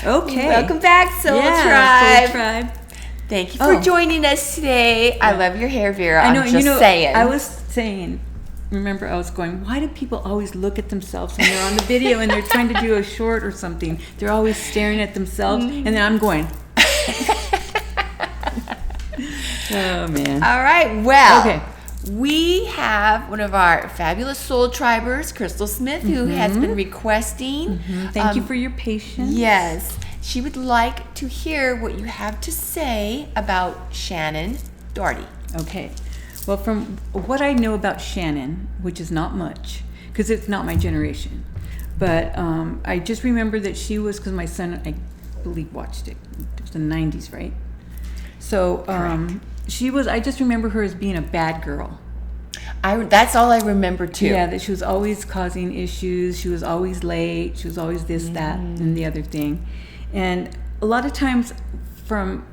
Okay. Welcome back, Soul Tribe. Soul Tribe. Thank you for joining us today. I love your hair, Vera. I know. I'm just saying. I was saying. Remember, I was going, why do people always look at themselves when they're on the video and they're trying to do a short or something? They're always staring at themselves, and then I'm going. Oh, man. All right. Well, okay. We have one of our fabulous Soul Tribers, Crystal Smith, who has been requesting. Thank you for your patience. Yes. She would like to hear what you have to say about Shannen Doherty. Okay. Well, from what I know about Shannen, which is not much, because it's not my generation, but I just remember that she was, because my son, I believe, watched it. It was the 90s, right? So she was, I just remember her as being a bad girl. That's all I remember, too. Yeah, that she was always causing issues. She was always late. She was always this, that, and the other thing. And a lot of times from,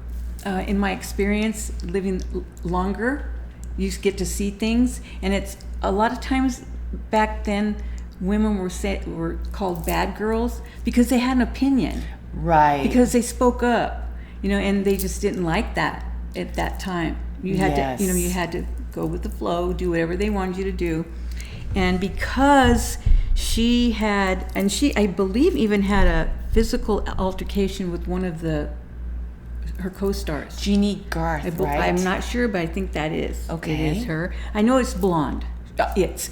in my experience, living longer, you get to see things, and it's a lot of times back then women were called bad girls because they had an opinion, right? Because they spoke up, and they just didn't like that at that time. You had to, you had to go with the flow, do whatever they wanted you to do, and because she had, and she, I believe, even had a physical altercation with one of her co-stars, Jeannie Garth, right? I'm not sure, but I think that is. Okay. It is her. I know it's blonde.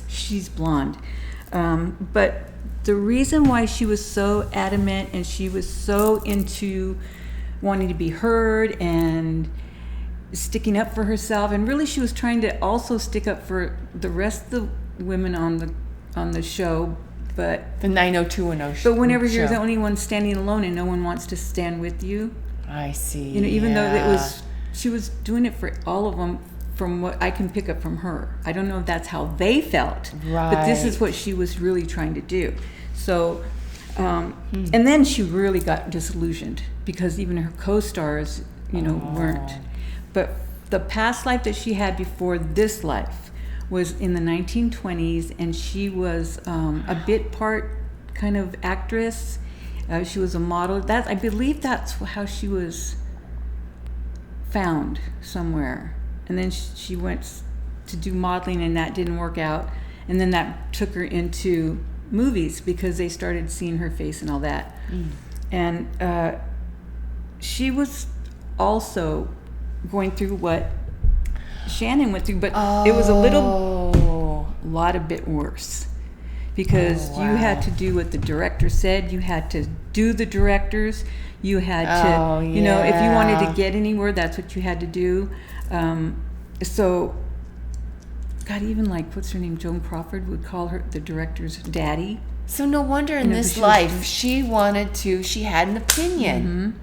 She's blonde. But the reason why she was so adamant and she was so into wanting to be heard and sticking up for herself, and really she was trying to also stick up for the rest of the women on the show, but the 90210 show. But whenever you're the only one standing alone and no one wants to stand with you, I see. Even though she was doing it for all of them, from what I can pick up from her. I don't know if that's how they felt, right? But this is what she was really trying to do. So, and then she really got disillusioned because even her co-stars, weren't. But the past life that she had before this life was in the 1920s, and she was a bit part kind of actress. She was a model. I believe that's how she was found somewhere. And then she went to do modeling, and that didn't work out. And then that took her into movies because they started seeing her face and all that. And she was also going through what Shannen went through, but it was a lot a bit worse. Because you had to do what the director said. You had to do the directors. You had to, if you wanted to get anywhere, that's what you had to do. So, God, even what's her name? Joan Crawford would call her the director's daddy. So no wonder in this life she had an opinion.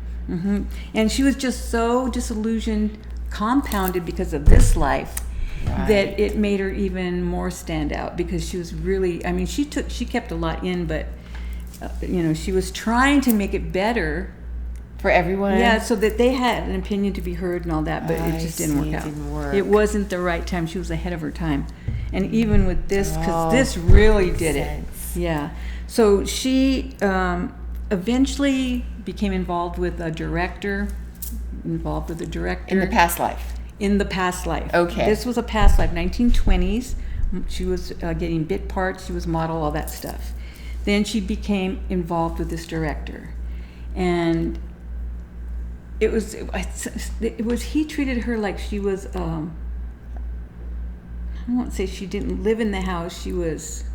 And she was just so disillusioned, compounded because of this life. Right. That it made her even more stand out because she was really, she kept a lot in, but she was trying to make it better for everyone. Yeah, so that they had an opinion to be heard and all that, but it just didn't work out. It wasn't the right time. She was ahead of her time. And even with this, because this really did it. Yeah. So she eventually became involved with a director. In the past life. In the past life. Okay. This was a past life, 1920s. She was getting bit parts. She was model, all that stuff. Then she became involved with this director, and it was he treated her like she was. I won't say she didn't live in the house. She was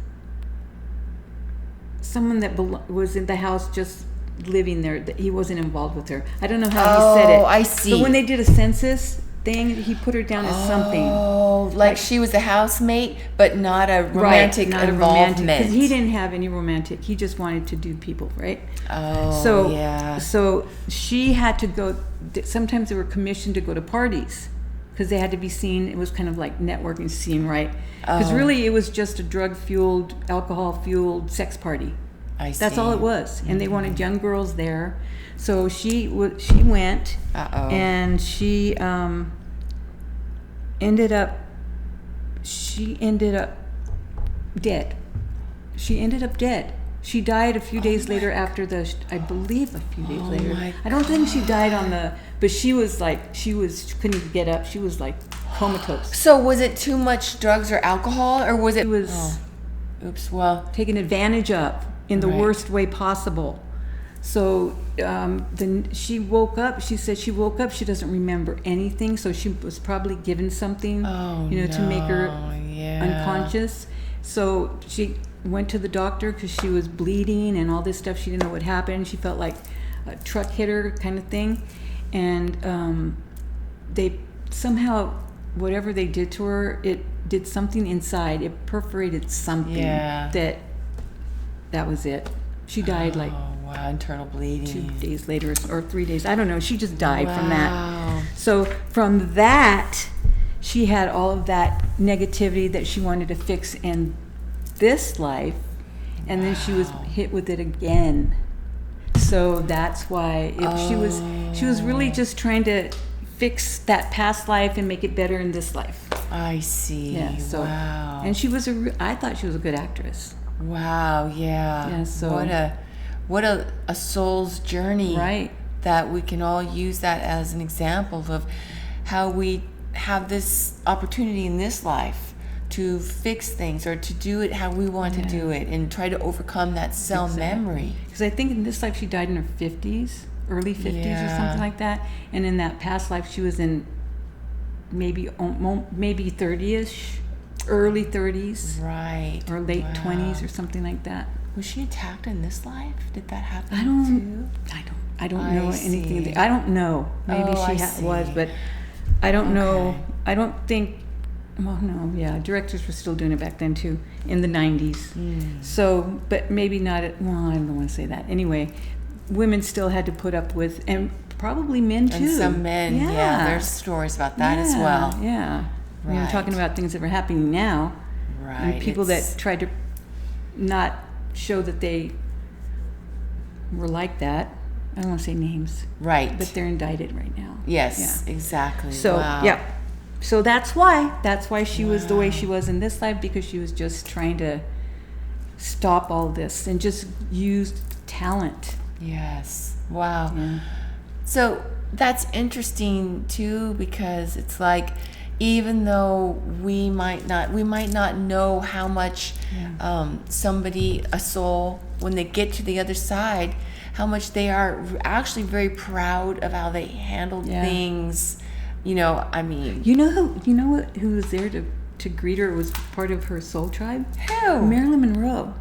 someone that was in the house just living there. That he wasn't involved with her. I don't know how he said it. Oh, I see. But when they did a census thing, he put her down as something. Oh, like she was a housemate, but not a romantic involvement. Because he didn't have any romantic. He just wanted to do people, right? Oh, so, yeah. So she had to go. Sometimes they were commissioned to go to parties because they had to be seen. It was kind of like networking scene, right? Because really, it was just a drug-fueled, alcohol-fueled sex party. I see. That's all it was, and they wanted young girls there. So she went, and she ended up dead. She ended up dead. She died a few days later after I believe a few days later. my I don't think she died but she was couldn't get up. She was like comatose. So was it too much drugs or alcohol, or was it? She was Oops. Well. taken advantage of in the Right. worst way possible. So then she woke up. She said she woke up. She doesn't remember anything. So she was probably given something, Oh, to make her yeah. unconscious. So she went to the doctor because she was bleeding and all this stuff. She didn't know what happened. She felt like a truck hit her kind of thing. And they somehow, whatever they did to her, it did something inside. It perforated something Yeah. that was it. She died like Oh wow, internal bleeding. 2 days later or 3 days. I don't know. She just died from Wow. that. So from that, she had all of that negativity that she wanted to fix in this life, and then she was hit with it again. So that's why she was really just trying to fix that past life and make it better in this life. I see. Yeah. So wow. and I thought she was a good actress. Wow. Yeah. Yeah, so- what a soul's journey. Right. That we can all use that as an example of how we have this opportunity in this life to fix things or to do it how we want to do it and try to overcome that cell memory. Because I think in this life she died in her 50s, early 50s or Yeah. something like that. And in that past life she was in maybe 30ish, early 30s Right. or late Wow. 20s or something like that. Was she attacked in this life? Did that happen I don't I know see. anything. I don't know. Maybe Oh, I she was, see. but I don't know. Okay. I don't think. Well, no, yeah, directors were still doing it back then too, in the 90s. So, but maybe not. Well, I don't want to say that. Anyway, women still had to put up with, and probably men too. And some men, yeah, there's stories about that as well. Yeah, Right. We're talking about things that are happening now, Right. and people it's- that tried to not show that they were like that. I don't want to say names, Right. but they're indicted right now. Yes, exactly. So Wow. yeah, so that's why she was the way she was in this life, because she was just trying to stop all this and just use talent. Yes. Wow. Yeah. So that's interesting too, because it's like, even though we might not know how much somebody, a soul, when they get to the other side, how much they are actually very proud of how they handled things. I mean, You know who was there to greet her, was part of her soul tribe? who? Marilyn Monroe.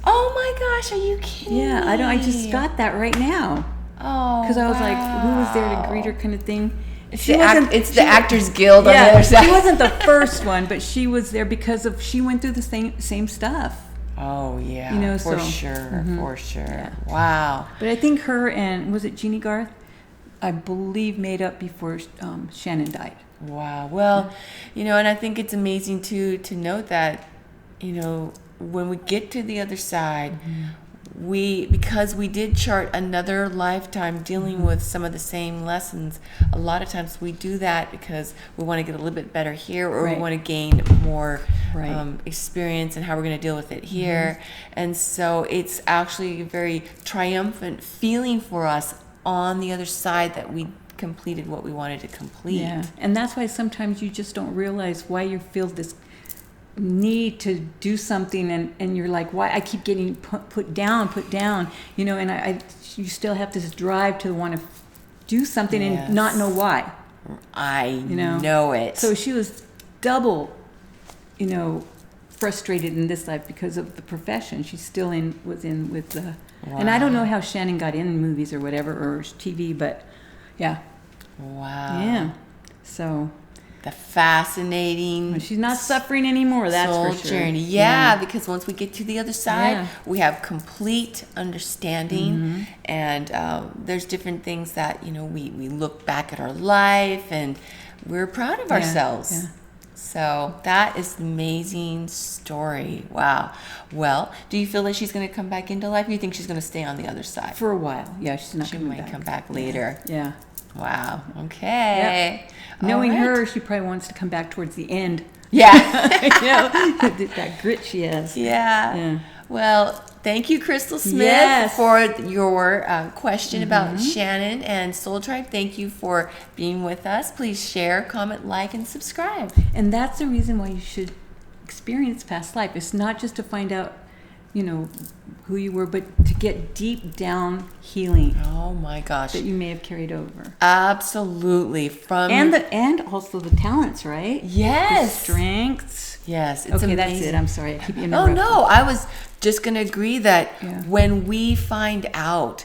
Oh my gosh, are you kidding Yeah, me? I just got that right now. Oh, Because I was like, who was there to greet her, kind of thing. It's She the, wasn't- it's she the wa- Actors Guild on the Yeah, other side. she wasn't the first one, but she was there because she went through the same stuff. Oh yeah, So- for sure. Wow. But I think her and, was it Jeannie Garth? I believe made up before Shannen died. Wow. Well, and I think it's amazing too to note that, when we get to the other side, because we did chart another lifetime dealing with some of the same lessons, a lot of times we do that because we want to get a little bit better here, or Right. we want to gain more Right. experience and how we're going to deal with it here. And so it's actually a very triumphant feeling for us on the other side that we completed what we wanted to complete. Yeah, and that's why sometimes you just don't realize why you feel this need to do something, and you're like, why I keep getting put down, and you still have this drive to want to do something Yes. and not know why. I know. know it. So she was double, frustrated in this life because of the profession. She's still was in with the, and I don't know how Shannen got in movies or whatever, or TV, but yeah. Wow. Yeah. So The fascinating she's not suffering anymore, that's soul for sure. journey. Yeah, because once we get to the other side, Yeah. we have complete understanding, and there's different things that we look back at our life and we're proud of ourselves. Yeah. So that is an amazing story. Wow. Well, do you feel that she's going to come back into life? Or do you think she's going to stay on the other side? For a while. Yeah, she's not She coming might back. come back later. Yeah. Wow. Okay. Knowing All right. her, she probably wants to come back towards the end. Yeah. That grit she has. Yeah. Yeah. Well, thank you, Crystal Smith, Yes. for your question about Shannen and Soul Tribe. Thank you for being with us. Please share, comment, like, and subscribe. And that's the reason why you should experience past life. It's not just to find out, who you were, but to get deep down healing Oh my gosh. that you may have carried over. Absolutely. And also the talents, right? Yes. The strengths. Yes. It's Okay, amazing. that's it. I'm sorry. I keep Oh interrupting. no, I was just going to agree that Yeah. when we find out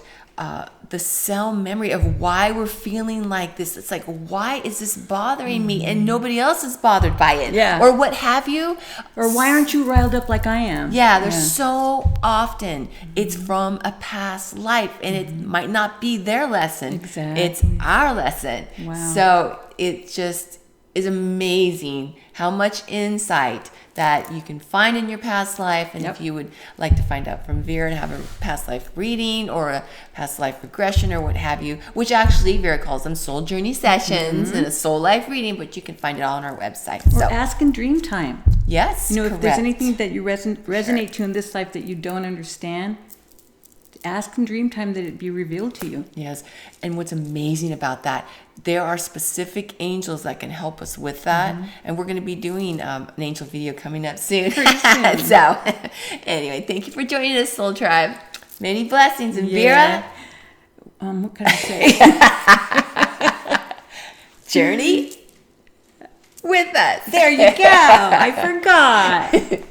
the cell memory of why we're feeling like this, it's like, why is this bothering me and nobody else is bothered by it? Yeah. Or what have you? Or why aren't you riled up like I am? Yeah, there's so often it's from a past life and it might not be their lesson. Exactly. It's our lesson. Wow. So it just is amazing how much insight that you can find in your past life. And if you would like to find out from Vera and have a past life reading or a past life regression or what have you, which actually Vera calls them soul journey sessions and a soul life reading, but you can find it all on our website. Or So ask in dream time. yes, If there's correct. anything that you resonate to in this life that you don't understand, ask in dream time that it be revealed to you. Yes. And what's amazing about that, there are specific angels that can help us with that. And we're going to be doing an angel video coming up soon. Pretty soon. So, anyway, thank you for joining us, Soul Tribe. Many blessings. And Vera, What can I say? journey with us. There you go. I forgot.